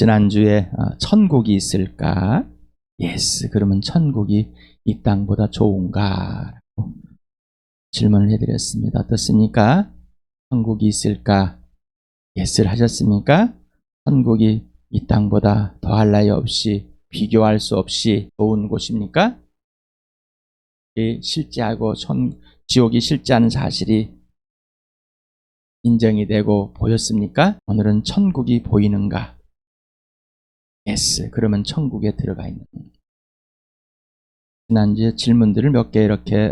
지난주에 천국이 있을까? 예스. 그러면 천국이 이 땅보다 좋은가? 라고 질문을 해드렸습니다. 어떻습니까? 천국이 있을까? 예스를 하셨습니까? 천국이 이 땅보다 더할 나위 없이 비교할 수 없이 좋은 곳입니까? 실제하고 지옥이 실제하는 사실이 인정이 되고 보였습니까? 오늘은 천국이 보이는가? 예스. 그러면 천국에 들어가 있는. 지난주에 질문들을 몇 개 이렇게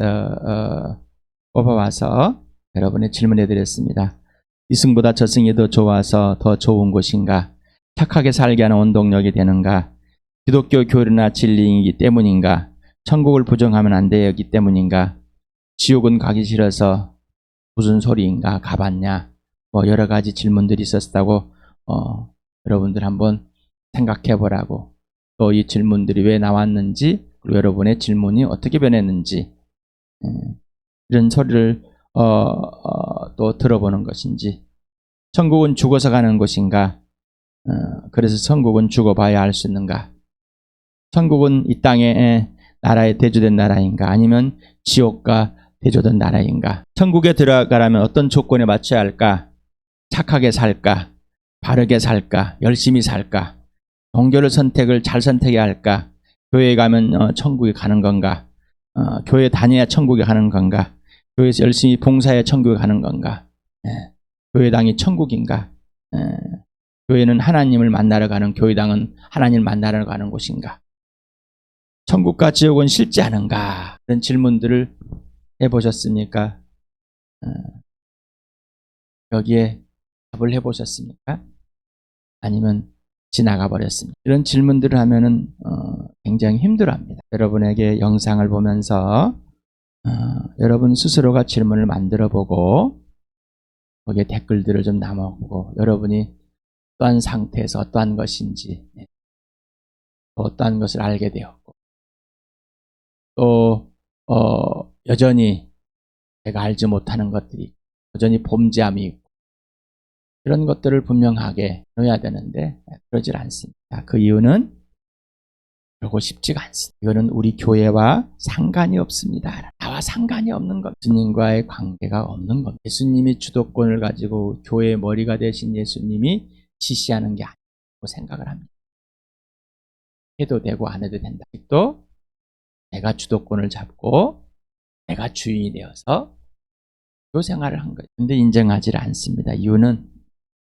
뽑아와서 여러분의 질문해 드렸습니다. 이승보다 저승이 더 좋아서 더 좋은 곳인가? 착하게 살게 하는 원동력이 되는가? 기독교 교리나 진리이기 때문인가? 천국을 부정하면 안 되기 때문인가? 지옥은 가기 싫어서 무슨 소리인가? 가봤냐? 여러 가지 질문들이 있었다고 여러분들 한번 생각해 보라고, 또 이 질문들이 왜 나왔는지, 그리고 여러분의 질문이 어떻게 변했는지, 이런 소리를 또 들어보는 것인지. 천국은 죽어서 가는 곳인가? 그래서 천국은 죽어봐야 알 수 있는가? 천국은 이 땅의 나라에 대조된 나라인가? 아니면 지옥과 대조된 나라인가? 천국에 들어가려면 어떤 조건에 맞춰야 할까? 착하게 살까? 바르게 살까? 열심히 살까? 종교를 잘 선택해야 할까? 교회에 가면 천국에 가는 건가? 교회 다녀야 천국에 가는 건가? 교회에서 열심히 봉사해야 천국에 가는 건가? 교회당이 천국인가? 교회는 하나님을 만나러 가는, 교회당은 하나님을 만나러 가는 곳인가? 천국과 지옥은 실제하는가? 이런 질문들을 해보셨습니까? 여기에 답을 해보셨습니까? 아니면 지나가 버렸습니까? 이런 질문들을 하면은 굉장히 힘들어합니다. 여러분에게 영상을 보면서 여러분 스스로가 질문을 만들어보고 거기에 댓글들을 좀 남아보고, 여러분이 어떠한 상태에서 어떠한 것인지, 어떠한 것을 알게 되었고, 또 여전히 내가 알지 못하는 것들이, 여전히 범죄함이 있고, 이런 것들을 분명하게 놓아야 되는데 그러질 않습니다. 그 이유는 그러고 싶지가 않습니다. 이거는 우리 교회와 상관이 없습니다. 나와 상관이 없는 것, 예수님과의 관계가 없는 것. 예수님이 주도권을 가지고 교회의 머리가 되신 예수님이 지시하는 게 아니라고 생각을 합니다. 해도 되고 안 해도 된다. 또 내가 주도권을 잡고 내가 주인이 되어서 그 생활을 한 거예요. 근데 인정하지 않습니다. 이유는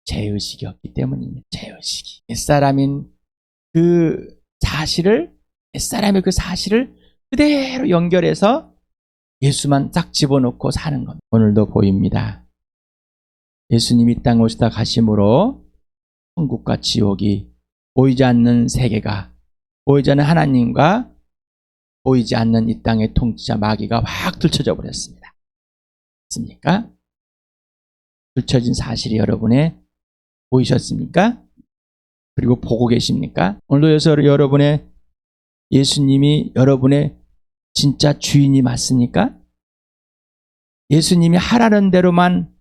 죄의식이 없기 때문입니다. 죄의식이. 옛사람인 옛사람의 그 사실을 그대로 연결해서 예수만 딱 집어넣고 사는 겁니다. 오늘도 보입니다. 예수님이 땅에 오시다 가심으로 천국과 지옥이, 보이지 않는 세계가, 보이지 않는 하나님과 보이지 않는 이 땅의 통치자 마귀가 확 들춰져 버렸습니다. 맞습니까? 들춰진 사실이 여러분의 보이셨습니까? 그리고 보고 계십니까? 오늘도 여러분의 예수님이 여러분의 진짜 주인이 맞습니까? 예수님이 하라는 대로만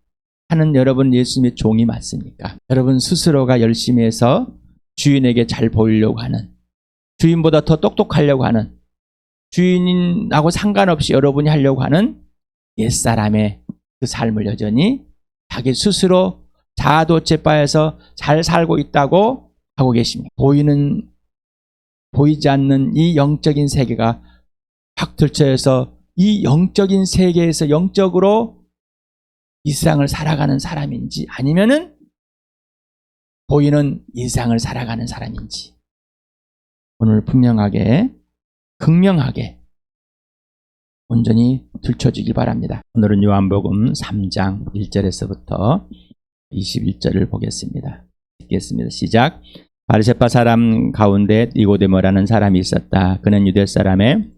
하는 여러분 예수님의 종이 맞습니까? 여러분 스스로가 열심히 해서 주인에게 잘 보이려고 하는, 주인보다 더 똑똑하려고 하는, 주인하고 상관없이 여러분이 하려고 하는 옛사람의 그 삶을 여전히 자기 스스로 자아도취에 빠져서 잘 살고 있다고 하고 계십니다. 보이지 않는 이 영적인 세계가 확 들춰서 이 영적인 세계에서 영적으로 이 세상을 살아가는 사람인지, 아니면은 보이는 이 세상을 살아가는 사람인지, 오늘 분명하게, 극명하게 온전히 들춰지길 바랍니다. 오늘은 요한복음 3장 1절에서부터 21절을 보겠습니다. 읽겠습니다. 시작. 바르세파 사람 가운데 니고데모라는 사람이 있었다. 그는 유대 사람의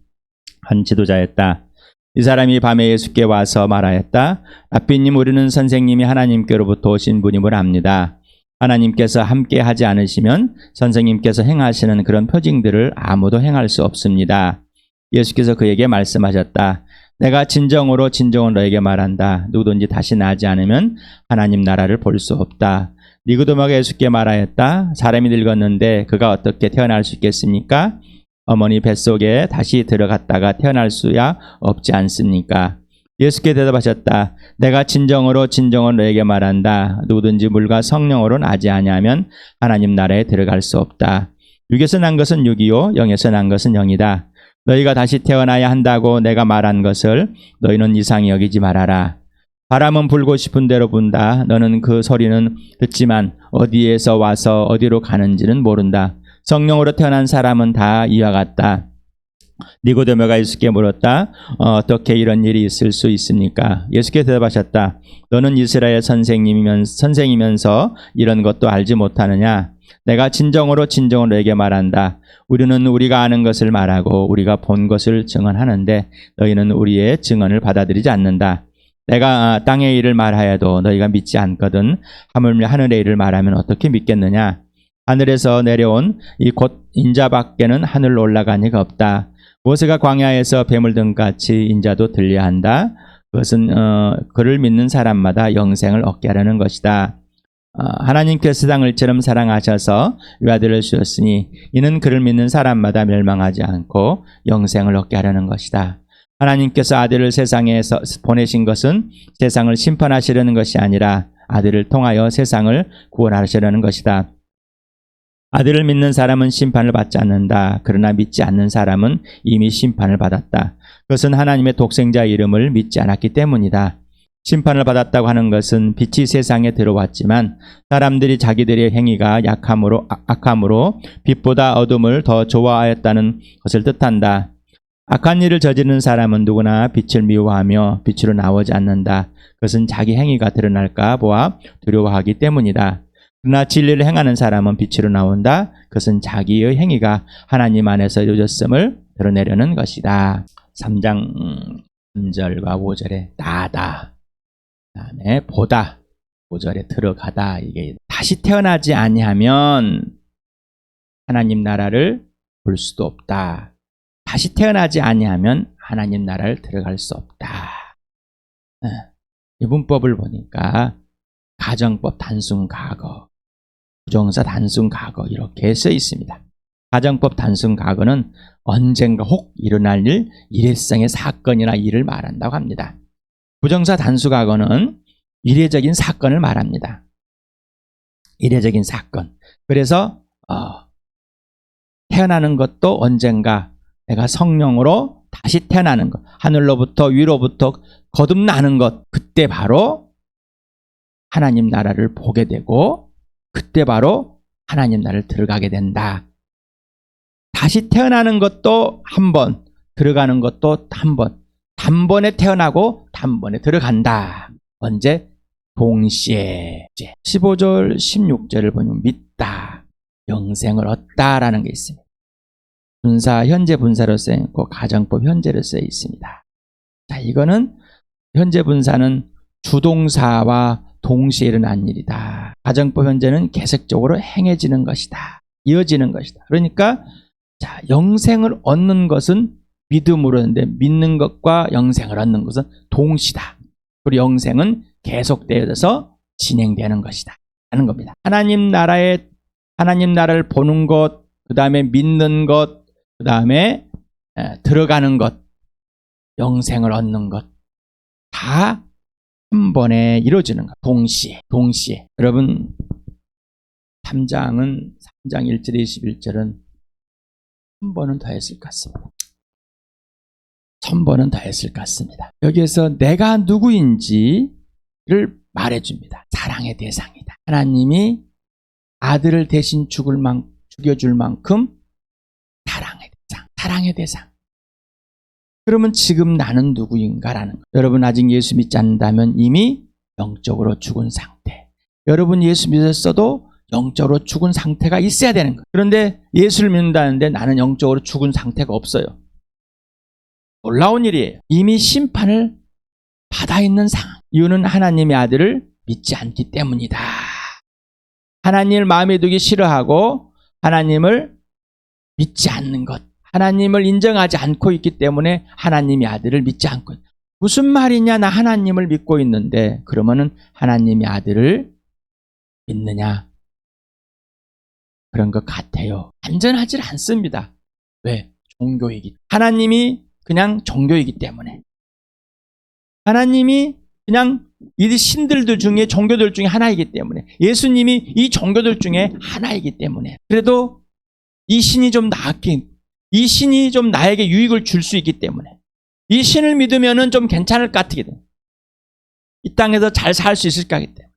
한 지도자였다. 이 사람이 밤에 예수께 와서 말하였다. 랍비님, 우리는 선생님이 하나님께로부터 오신 분임을 압니다. 하나님께서 함께 하지 않으시면 선생님께서 행하시는 그런 표징들을 아무도 행할 수 없습니다. 예수께서 그에게 말씀하셨다. 내가 진정으로 너에게 말한다. 누구든지 다시 나지 않으면 하나님 나라를 볼 수 없다. 니고데모가 예수께 말하였다. 사람이 늙었는데 그가 어떻게 태어날 수 있겠습니까? 어머니 뱃속에 다시 들어갔다가 태어날 수야 없지 않습니까? 예수께 대답하셨다. 내가 진정으로 너에게 말한다. 누구든지 물과 성령으로 나지 아니하면 하나님 나라에 들어갈 수 없다. 육에서 난 것은 육이요 영에서 난 것은 영이다. 너희가 다시 태어나야 한다고 내가 말한 것을 너희는 이상히 여기지 말아라. 바람은 불고 싶은 대로 분다. 너는 그 소리는 듣지만 어디에서 와서 어디로 가는지는 모른다. 성령으로 태어난 사람은 다 이와 같다. 니고데모가 예수께 물었다. 어떻게 이런 일이 있을 수 있습니까? 예수께 대답하셨다. 너는 이스라엘 선생이면서 이런 것도 알지 못하느냐? 내가 진정으로 너에게 말한다. 우리는 우리가 아는 것을 말하고 우리가 본 것을 증언하는데 너희는 우리의 증언을 받아들이지 않는다. 내가 땅의 일을 말하여도 너희가 믿지 않거든. 하물며 하늘의 일을 말하면 어떻게 믿겠느냐? 하늘에서 내려온 이 곧 인자밖에는 하늘로 올라간 이가 없다. 모세가 광야에서 뱀을 든 같이 인자도 들려야 한다. 그것은 그를 믿는 사람마다 영생을 얻게 하려는 것이다. 하나님께서 세상을 이처럼 사랑하셔서 외아들을 주셨으니 이는 그를 믿는 사람마다 멸망하지 않고 영생을 얻게 하려는 것이다. 하나님께서 아들을 세상에 보내신 것은 세상을 심판하시려는 것이 아니라 아들을 통하여 세상을 구원하시려는 것이다. 아들을 믿는 사람은 심판을 받지 않는다. 그러나 믿지 않는 사람은 이미 심판을 받았다. 그것은 하나님의 독생자 이름을 믿지 않았기 때문이다. 심판을 받았다고 하는 것은 빛이 세상에 들어왔지만 사람들이 자기들의 행위가 악함으로 빛보다 어둠을 더 좋아하였다는 것을 뜻한다. 악한 일을 저지르는 사람은 누구나 빛을 미워하며 빛으로 나오지 않는다. 그것은 자기 행위가 드러날까 보아 두려워하기 때문이다. 그러나 진리를 행하는 사람은 빛으로 나온다. 그것은 자기의 행위가 하나님 안에서 이루어졌음을 드러내려는 것이다. 3장 3절과 5절에 나다, 그 다음에 보다, 5절에 들어가다. 이게 다시 태어나지 아니하면 하나님 나라를 볼 수도 없다. 다시 태어나지 아니하면 하나님 나라를 들어갈 수 없다. 이 문법을 보니까 가정법 단순 과거, 부정사 단순 과거 이렇게 써 있습니다. 가정법 단순 과거는 언젠가 혹 일어날 일, 일회성의 사건이나 일을 말한다고 합니다. 부정사 단수 과거는 이례적인 사건을 말합니다. 이례적인 사건. 그래서 태어나는 것도 언젠가 내가 성령으로 다시 태어나는 것, 하늘로부터 위로부터 거듭나는 것, 그때 바로 하나님 나라를 보게 되고 그때 바로 하나님 나라를 들어가게 된다. 다시 태어나는 것도 한 번, 들어가는 것도 한 번, 단번에 태어나고 단번에 들어간다. 언제? 동시에. 15절 16절을 보면 믿다, 영생을 얻다라는 게 있습니다. 분사, 현재 분사로 쓰여 있고 가정법 현재로 쓰여 있습니다. 자, 이거는 현재 분사는 주동사와 동시에 일어난 일이다. 가정법 현재는 계속적으로 행해지는 것이다. 이어지는 것이다. 그러니까 자, 영생을 얻는 것은 믿음으로 하는데 믿는 것과 영생을 얻는 것은 동시다. 그리고 영생은 계속되어서 진행되는 것이다 하는 겁니다. 하나님 나라를 보는 것, 그 다음에 믿는 것, 그 다음에 들어가는 것, 영생을 얻는 것 다 한 번에 이루어지는 것. 동시에. 여러분 3장 1절 21절은 한 번은 더 했을 것 같습니다. 1000번은 더 했을 것 같습니다. 여기에서 내가 누구인지를 말해줍니다. 사랑의 대상이다. 하나님이 아들을 대신 죽여줄 만큼 사랑의 대상. 그러면 지금 나는 누구인가라는 것. 여러분 아직 예수 믿지 않는다면 이미 영적으로 죽은 상태. 여러분 예수 믿었어도 영적으로 죽은 상태가 있어야 되는 거예요. 그런데 예수를 믿는다는데 나는 영적으로 죽은 상태가 없어요. 놀라운 일이에요. 이미 심판을 받아 있는 상황. 이유는 하나님의 아들을 믿지 않기 때문이다. 하나님을 마음에 두기 싫어하고 하나님을 믿지 않는 것, 하나님을 인정하지 않고 있기 때문에 하나님의 아들을 믿지 않고 있다. 무슨 말이냐? 나 하나님을 믿고 있는데 그러면은 하나님의 아들을 믿느냐? 그런 것 같아요. 완전하지 않습니다. 왜? 하나님이 그냥 종교이기 때문에. 하나님이 그냥 이 신들들 중에 종교들 중에 하나이기 때문에. 예수님이 이 종교들 중에 하나이기 때문에. 그래도 이 신이 좀 이 신이 좀 나에게 유익을 줄 수 있기 때문에. 이 신을 믿으면은 좀 괜찮을 것 같기 때문에. 이 땅에서 잘 살 수 있을 것 같기 때문에.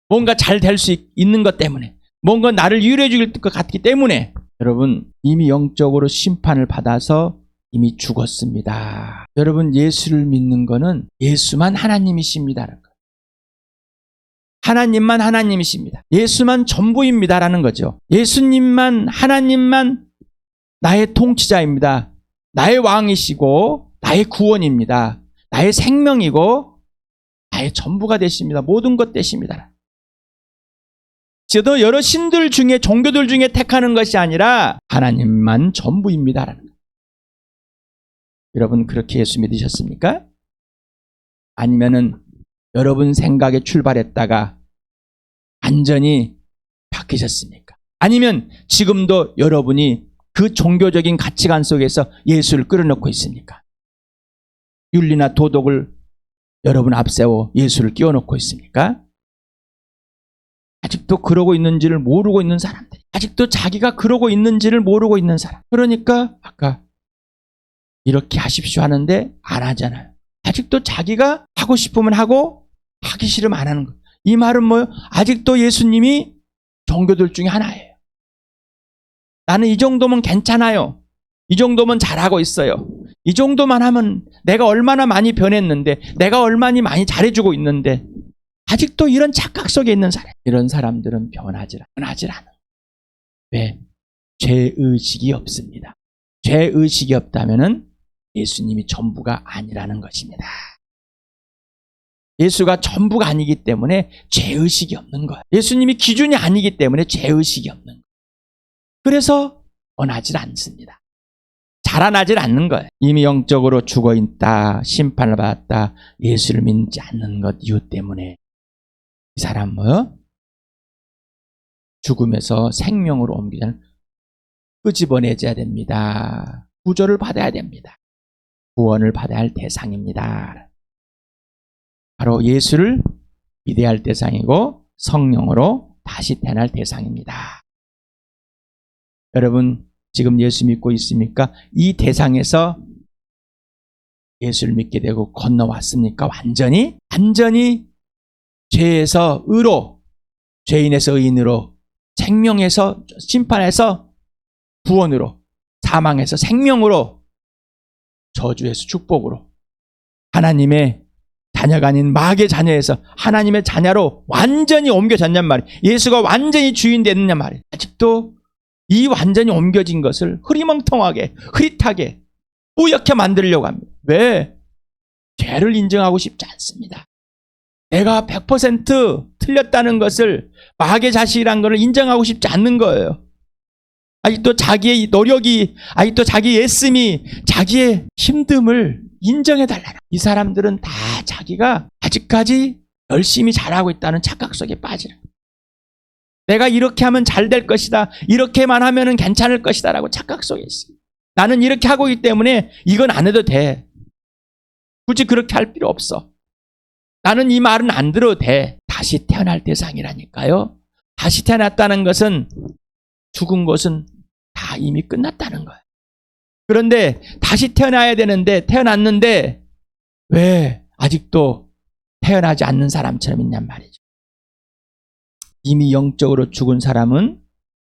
뭔가 잘 될 수 있는 것 때문에. 뭔가 나를 유일해 줄 것 같기 때문에. 여러분, 이미 영적으로 심판을 받아서 이미 죽었습니다. 여러분, 예수를 믿는 거는 예수만 하나님이십니다라는 거예요. 하나님만 하나님이십니다. 예수만 전부입니다라는 거죠. 예수님만, 하나님만 나의 통치자입니다. 나의 왕이시고 나의 구원입니다. 나의 생명이고 나의 전부가 되십니다. 모든 것 되십니다. 저도 여러 신들 중에, 종교들 중에 택하는 것이 아니라 하나님만 전부입니다라는 거예요. 여러분, 그렇게 예수 믿으셨습니까? 아니면은 여러분 생각에 출발했다가 완전히 바뀌셨습니까? 아니면 지금도 여러분이 그 종교적인 가치관 속에서 예수를 끌어놓고 있습니까? 윤리나 도덕을 여러분 앞세워 예수를 끼워놓고 있습니까? 아직도 그러고 있는지를 모르고 있는 사람들, 아직도 자기가 그러고 있는지를 모르고 있는 사람. 그러니까 아까 이렇게 하십시오 하는데 안 하잖아요. 아직도 자기가 하고 싶으면 하고 하기 싫으면 안 하는 거예요. 이 말은 뭐예요? 아직도 예수님이 종교들 중에 하나예요. 나는 이 정도면 괜찮아요. 이 정도면 잘하고 있어요. 이 정도만 하면 내가 얼마나 많이 변했는데, 내가 얼마나 많이 잘해주고 있는데, 아직도 이런 착각 속에 있는 사람, 이런 사람들은 변하지 않아요. 왜? 죄의식이 없습니다. 죄의식이 없다면은 예수님이 전부가 아니라는 것입니다. 예수가 전부가 아니기 때문에 죄의식이 없는 거예요. 예수님이 기준이 아니기 때문에 죄의식이 없는 거예요. 그래서 변하지 않습니다. 자라나질 않는 거예요. 이미 영적으로 죽어있다, 심판을 받았다, 예수를 믿지 않는 것 이유 때문에 이 사람 뭐요? 죽음에서 생명으로 옮기자는 끄집어내줘야 됩니다. 구조를 받아야 됩니다. 구원을 받아야 할 대상입니다. 바로 예수를 믿어야 할 대상이고 성령으로 다시 태어날 대상입니다. 여러분, 지금 예수 믿고 있습니까? 이 대상에서 예수를 믿게 되고 건너왔습니까? 완전히 죄에서 의로, 죄인에서 의인으로, 생명에서 심판에서 구원으로, 사망에서 생명으로, 저주에서 축복으로, 하나님의 자녀가 아닌 마귀의 자녀에서 하나님의 자녀로 완전히 옮겨졌냔 말이에요. 예수가 완전히 주인 됐느냐 말이에요. 아직도 이 완전히 옮겨진 것을 흐리멍텅하게, 흐릿하게, 뿌옇게 만들려고 합니다. 왜? 죄를 인정하고 싶지 않습니다. 내가 100% 틀렸다는 것을, 마귀의 자식이란 것을 인정하고 싶지 않는 거예요. 아직도 자기의 노력이, 아직도 자기의 애씀이, 자기의 힘듦을 인정해달라는. 이 사람들은 다 자기가 아직까지 열심히 잘하고 있다는 착각 속에 빠지는. 내가 이렇게 하면 잘 될 것이다, 이렇게만 하면 괜찮을 것이다 라고 착각 속에 있어요. 나는 이렇게 하고 있기 때문에 이건 안 해도 돼. 굳이 그렇게 할 필요 없어. 나는 이 말은 안 들어도 돼. 다시 태어날 대상이라니까요. 다시 태어났다는 것은, 죽은 것은 다 이미 끝났다는 거예요. 그런데 다시 태어나야 되는데, 태어났는데 왜 아직도 태어나지 않는 사람처럼 있냔 말이죠. 이미 영적으로 죽은 사람은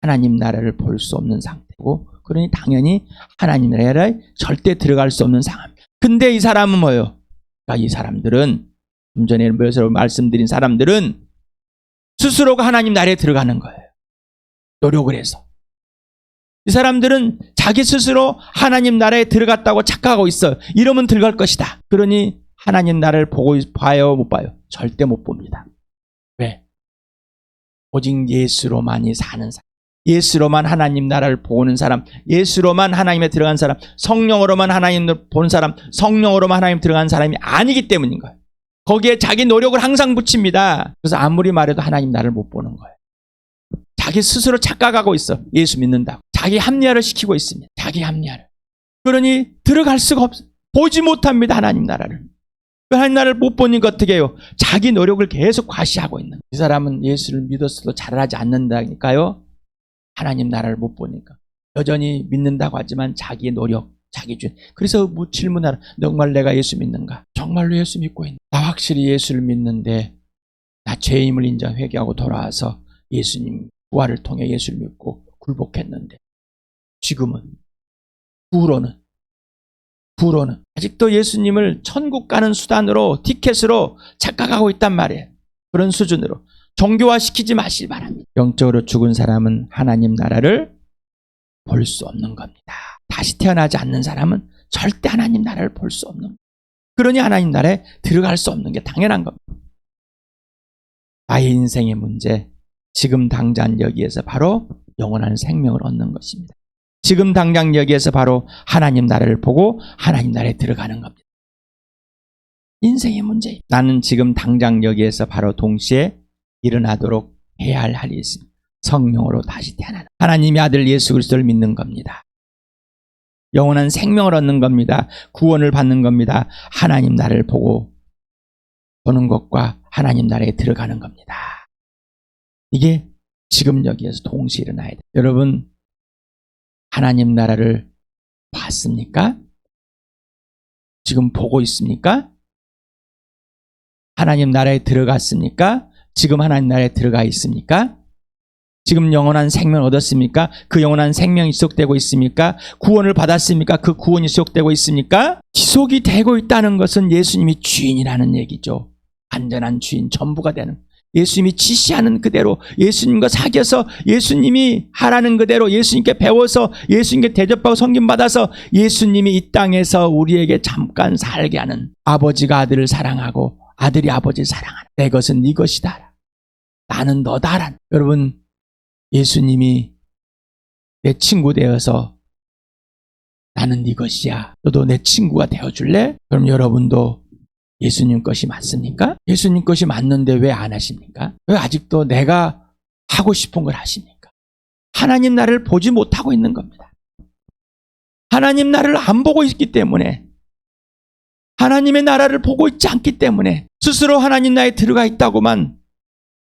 하나님 나라를 볼 수 없는 상태고, 그러니 당연히 하나님 나라에 절대 들어갈 수 없는 상황입니다. 근데 이 사람은 뭐예요? 그러니까 이 사람들은, 좀 전에 말씀드린 사람들은 스스로가 하나님 나라에 들어가는 거예요. 노력을 해서. 이 사람들은 자기 스스로 하나님 나라에 들어갔다고 착각하고 있어요. 이러면 들어갈 것이다. 그러니 하나님 나라를 봐요, 못 봐요? 절대 못 봅니다. 왜? 오직 예수로만이 사는 사람, 예수로만 하나님 나라를 보는 사람, 예수로만 하나님에 들어간 사람, 성령으로만 하나님을 보는 사람, 성령으로만 하나님 들어간 사람이 아니기 때문인 거예요. 거기에 자기 노력을 항상 붙입니다. 그래서 아무리 말해도 하나님 나를 못 보는 거예요. 자기 스스로 착각하고 있어. 예수 믿는다고. 자기 합리화를 시키고 있습니다. 자기 합리화를. 그러니 들어갈 수가 없어. 보지 못합니다. 하나님 나라를. 하나님 나라를 못 보니까 어떻게 해요? 자기 노력을 계속 과시하고 있는 거예요. 이 사람은 예수를 믿었어도 잘하지 않는다니까요. 하나님 나라를 못 보니까. 여전히 믿는다고 하지만 자기의 노력, 자기 주인. 그래서 질문하라. 정말 내가 예수 믿는가? 정말로 예수 믿고 있나? 나 확실히 예수를 믿는데 나 죄임을 인정 회개하고 돌아와서 예수님 부활을 통해 예수를 믿고 굴복했는데 지금은 부로는 아직도 예수님을 천국 가는 수단으로 티켓으로 착각하고 있단 말이에요. 그런 수준으로 종교화시키지 마시기 바랍니다. 영적으로 죽은 사람은 하나님 나라를 볼 수 없는 겁니다. 다시 태어나지 않는 사람은 절대 하나님 나라를 볼 수 없는 겁니다. 그러니 하나님 나라에 들어갈 수 없는 게 당연한 겁니다. 나의 인생의 문제, 지금 당장 여기에서 바로 영원한 생명을 얻는 것입니다. 지금 당장 여기에서 바로 하나님 나라를 보고 하나님 나라에 들어가는 겁니다. 인생의 문제. 나는 지금 당장 여기에서 바로 동시에 일어나도록 해야 할 일이 있습니다. 성령으로 다시 태어나는 하나님의 아들 예수 그리스도를 믿는 겁니다. 영원한 생명을 얻는 겁니다. 구원을 받는 겁니다. 하나님 나라를 보는 것과 하나님 나라에 들어가는 겁니다. 이게 지금 여기에서 동시에 일어나야 돼요. 여러분, 하나님 나라를 봤습니까? 지금 보고 있습니까? 하나님 나라에 들어갔습니까? 지금 하나님 나라에 들어가 있습니까? 지금 영원한 생명을 얻었습니까? 그 영원한 생명이 지속되고 있습니까? 구원을 받았습니까? 그 구원이 지속되고 있습니까? 지속이 되고 있다는 것은 예수님이 주인이라는 얘기죠. 완전한 주인, 전부가 되는. 예수님이 지시하는 그대로 예수님과 사귀어서 예수님이 하라는 그대로 예수님께 배워서 예수님께 대접하고 섬김받아서 예수님이 이 땅에서 우리에게 잠깐 살게 하는 아버지가 아들을 사랑하고 아들이 아버지를 사랑하는 내 것은 네 것이다. 나는 너다란. 여러분, 예수님이 내 친구 되어서 나는 네 것이야. 너도 내 친구가 되어줄래? 그럼 여러분도 예수님 것이 맞습니까? 예수님 것이 맞는데 왜 안 하십니까? 왜 아직도 내가 하고 싶은 걸 하십니까? 하나님 나라를 보지 못하고 있는 겁니다. 하나님 나라를 안 보고 있기 때문에, 하나님의 나라를 보고 있지 않기 때문에, 스스로 하나님 나라에 들어가 있다고만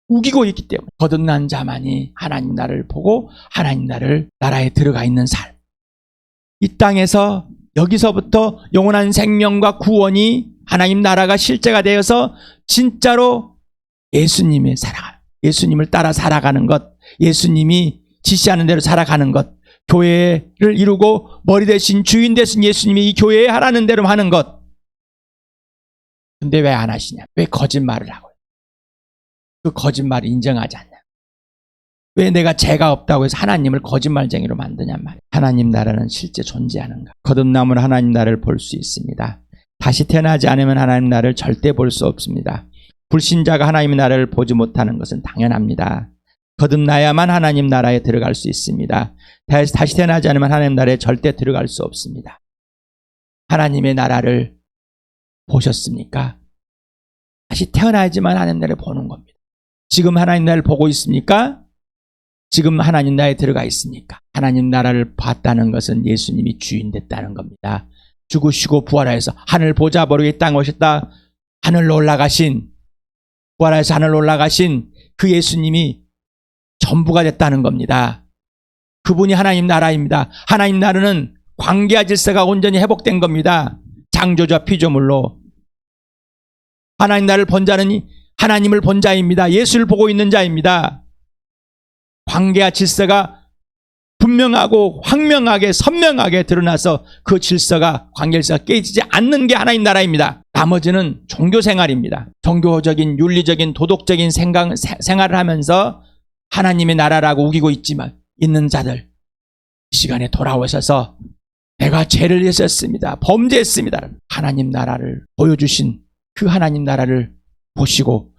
우기고 있기 때문에 거듭난 자만이 하나님 나라를 보고 하나님 나라에 들어가 있는 삶. 이 땅에서 여기서부터 영원한 생명과 구원이 하나님 나라가 실제가 되어서 진짜로 예수님의 예수님을 따라 살아가는 것, 예수님이 지시하는 대로 살아가는 것, 교회를 이루고 머리 대신 주인 대신 예수님이 이 교회에 하라는 대로 하는 것. 근데 왜 안 하시냐? 왜 거짓말을 하고? 그 거짓말을 인정하지 않냐? 왜 내가 죄가 없다고 해서 하나님을 거짓말쟁이로 만드냔 말이야. 하나님 나라는 실제 존재하는가? 거듭남으로 하나님 나라를 볼 수 있습니다. 다시 태어나지 않으면 하나님 나라를 절대 볼 수 없습니다. 불신자가 하나님의 나라를 보지 못하는 것은 당연합니다. 거듭나야만 하나님 나라에 들어갈 수 있습니다. 다시 태어나지 않으면 하나님 나라에 절대 들어갈 수 없습니다. 하나님의 나라를 보셨습니까? 다시 태어나야지만 하나님 나라를 보는 겁니다. 지금 하나님 나라를 보고 있습니까? 지금 하나님 나라에 들어가 있습니까? 하나님 나라를 봤다는 것은 예수님이 주인 됐다는 겁니다. 죽으시고 부활하여서 하늘 보좌 버리고 땅 오셨다. 하늘로 올라가신, 부활하여서 하늘로 올라가신 그 예수님이 전부가 됐다는 겁니다. 그분이 하나님 나라입니다. 하나님 나라는 관계와 질서가 온전히 회복된 겁니다. 창조주와 피조물로. 하나님 나라를 본 자는 하나님을 본 자입니다. 예수를 보고 있는 자입니다. 관계와 질서가 분명하고 황명하게 선명하게 드러나서 그 질서가 관계 질서가 깨지지 않는 게 하나님 나라입니다. 나머지는 종교생활입니다. 종교적인 윤리적인 도덕적인 생활을 하면서 하나님의 나라라고 우기고 있는 자들, 이 시간에 돌아오셔서 내가 죄를 했었습니다. 범죄했습니다. 하나님 나라를 보여주신 그 하나님 나라를 보시고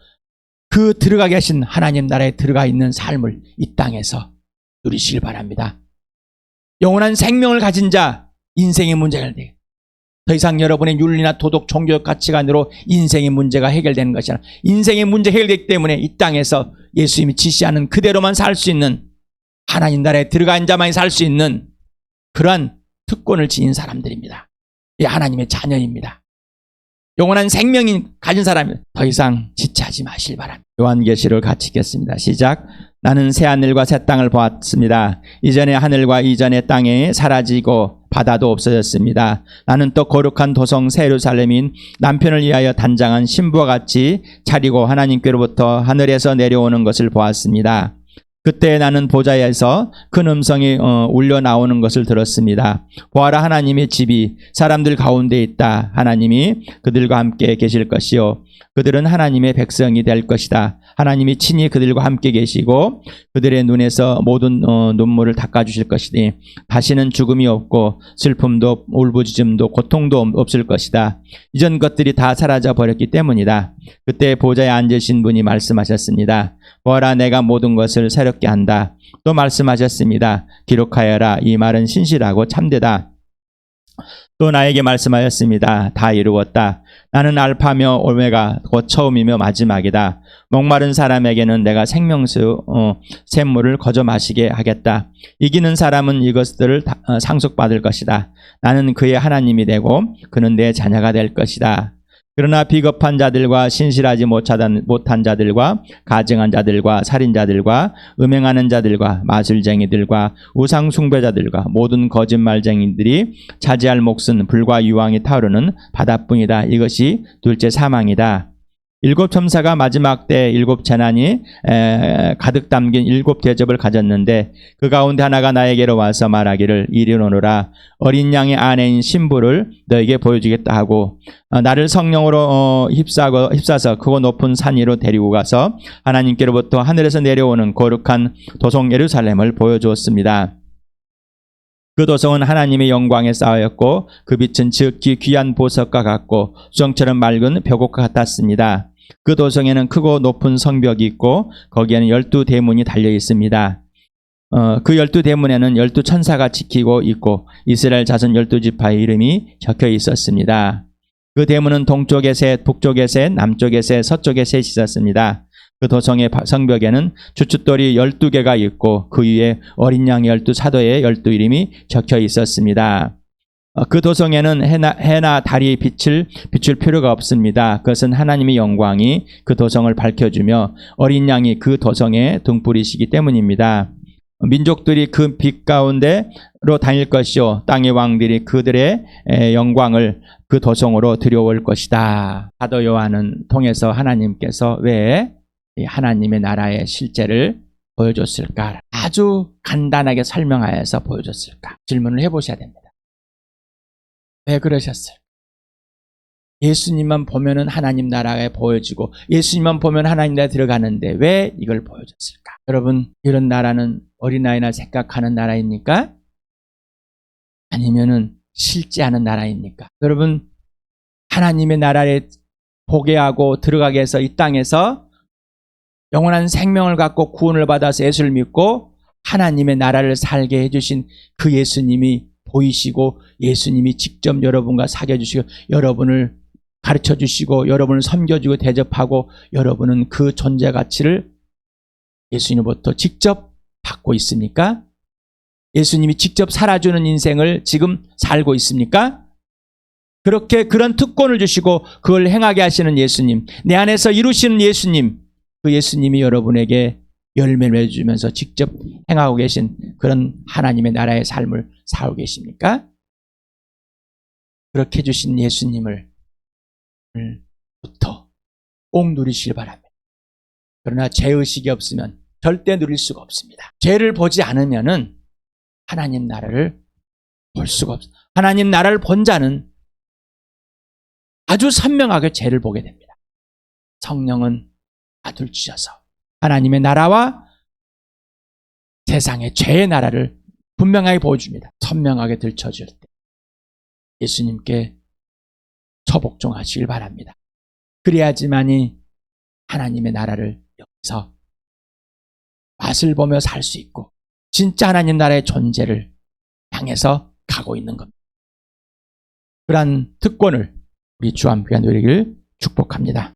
그 들어가게 하신 하나님 나라에 들어가 있는 삶을 이 땅에서 누리시길 바랍니다. 영원한 생명을 가진 자, 인생의 문제가 돼. 더 이상 여러분의 윤리나 도덕, 종교적 가치관으로 인생의 문제가 해결되는 것이 아니라 인생의 문제 해결되기 때문에 이 땅에서 예수님이 지시하는 그대로만 살 수 있는, 하나님 나라에 들어간 자만이 살 수 있는 그러한 특권을 지닌 사람들입니다. 이 하나님의 자녀입니다. 영원한 생명이 가진 사람입니다. 더 이상 지체하지 마실 바랍니다. 요한계시를 같이 읽겠습니다. 시작. 나는 새 하늘과 새 땅을 보았습니다. 이전의 하늘과 이전의 땅에 사라지고 바다도 없어졌습니다. 나는 또 거룩한 도성 새 예루살렘인 남편을 위하여 단장한 신부와 같이 차리고 하나님께로부터 하늘에서 내려오는 것을 보았습니다. 그때 나는 보좌에서 큰 음성이 울려 나오는 것을 들었습니다. 보아라, 하나님의 집이 사람들 가운데 있다. 하나님이 그들과 함께 계실 것이요 그들은 하나님의 백성이 될 것이다. 하나님이 친히 그들과 함께 계시고 그들의 눈에서 모든 눈물을 닦아주실 것이니 다시는 죽음이 없고 슬픔도 울부짖음도 고통도 없을 것이다. 이전 것들이 다 사라져 버렸기 때문이다. 그때 보좌에 앉으신 분이 말씀하셨습니다. 보아라, 내가 모든 것을 새롭게 한다. 또 말씀하셨습니다. 기록하여라. 이 말은 신실하고 참되다. 또 나에게 말씀하였습니다. 다 이루었다. 나는 알파며 오메가 곧 처음이며 마지막이다. 목마른 사람에게는 내가 생명수 샘물을 거저 마시게 하겠다. 이기는 사람은 이것들을 상속받을 것이다. 나는 그의 하나님이 되고 그는 내 자녀가 될 것이다. 그러나 비겁한 자들과 신실하지 못한 자들과 가증한 자들과 살인자들과 음행하는 자들과 마술쟁이들과 우상숭배자들과 모든 거짓말쟁이들이 차지할 몫은 불과 유황이 타오르는 바다뿐이다. 이것이 둘째 사망이다. 일곱 첨사가 마지막 때 일곱 재난이 가득 담긴 일곱 대접을 가졌는데 그 가운데 하나가 나에게로 와서 말하기를 이리 오너라. 어린 양의 아내인 신부를 너에게 보여주겠다 하고 나를 성령으로 휩싸서 크고 높은 산 위로 데리고 가서 하나님께로부터 하늘에서 내려오는 거룩한 도성 예루살렘을 보여주었습니다. 그 도성은 하나님의 영광에 쌓였고 그 빛은 지극히 귀한 보석과 같고 수정처럼 맑은 벽옥과 같았습니다. 그 도성에는 크고 높은 성벽이 있고 거기에는 12대문이 달려 있습니다. 그 12대문에는 12천사가 지키고 있고 이스라엘 자손 12지파의 이름이 적혀 있었습니다. 그 대문은 동쪽에 셋, 북쪽에 셋, 남쪽에 셋, 서쪽에 셋이 있었습니다. 그 도성의 성벽에는 주춧돌이 12개가 있고 그 위에 어린 양 12사도의 12이름이 적혀 있었습니다. 그 도성에는 해나 달이 비출 필요가 없습니다. 그것은 하나님의 영광이 그 도성을 밝혀주며 어린 양이 그 도성의 등불이시기 때문입니다. 민족들이 그 빛 가운데로 다닐 것이요 땅의 왕들이 그들의 영광을 그 도성으로 들여올 것이다. 사도 요한은 통해서 하나님께서 왜 하나님의 나라의 실제를 보여줬을까? 아주 간단하게 설명하여서 보여줬을까? 질문을 해보셔야 됩니다. 왜 그러셨어요? 예수님만 보면은 하나님 나라에 보여지고 예수님만 보면 하나님 나라에 들어가는데 왜 이걸 보여줬을까? 여러분, 이런 나라는 어린아이나 생각하는 나라입니까? 아니면은 실제하는 나라입니까? 여러분, 하나님의 나라에 보게 하고 들어가게 해서 이 땅에서 영원한 생명을 갖고 구원을 받아서 예수를 믿고 하나님의 나라를 살게 해주신 그 예수님이 보이시고 예수님이 직접 여러분과 사귀어주시고 여러분을 가르쳐주시고 여러분을 섬겨주고 대접하고 여러분은 그 존재 가치를 예수님으로부터 직접 받고 있습니까? 예수님이 직접 살아주는 인생을 지금 살고 있습니까? 그렇게 그런 특권을 주시고 그걸 행하게 하시는 예수님, 내 안에서 이루시는 예수님, 그 예수님이 여러분에게 열매를 맺어주면서 직접 행하고 계신 그런 하나님의 나라의 삶을 살고 계십니까? 그렇게 해주신 예수님을 부터 꼭 누리시길 바랍니다. 그러나 죄의식이 없으면 절대 누릴 수가 없습니다. 죄를 보지 않으면은 하나님 나라를 볼 수가 없습니다. 하나님 나라를 본 자는 아주 선명하게 죄를 보게 됩니다. 성령은 아들 주셔서 하나님의 나라와 세상의 죄의 나라를 분명하게 보여줍니다. 선명하게 들춰줄 때 예수님께 처복종하시길 바랍니다. 그래야지만이 하나님의 나라를 여기서 맛을 보며 살 수 있고 진짜 하나님 나라의 존재를 향해서 가고 있는 겁니다. 그러한 특권을 우리 주 함께 누리길 축복합니다.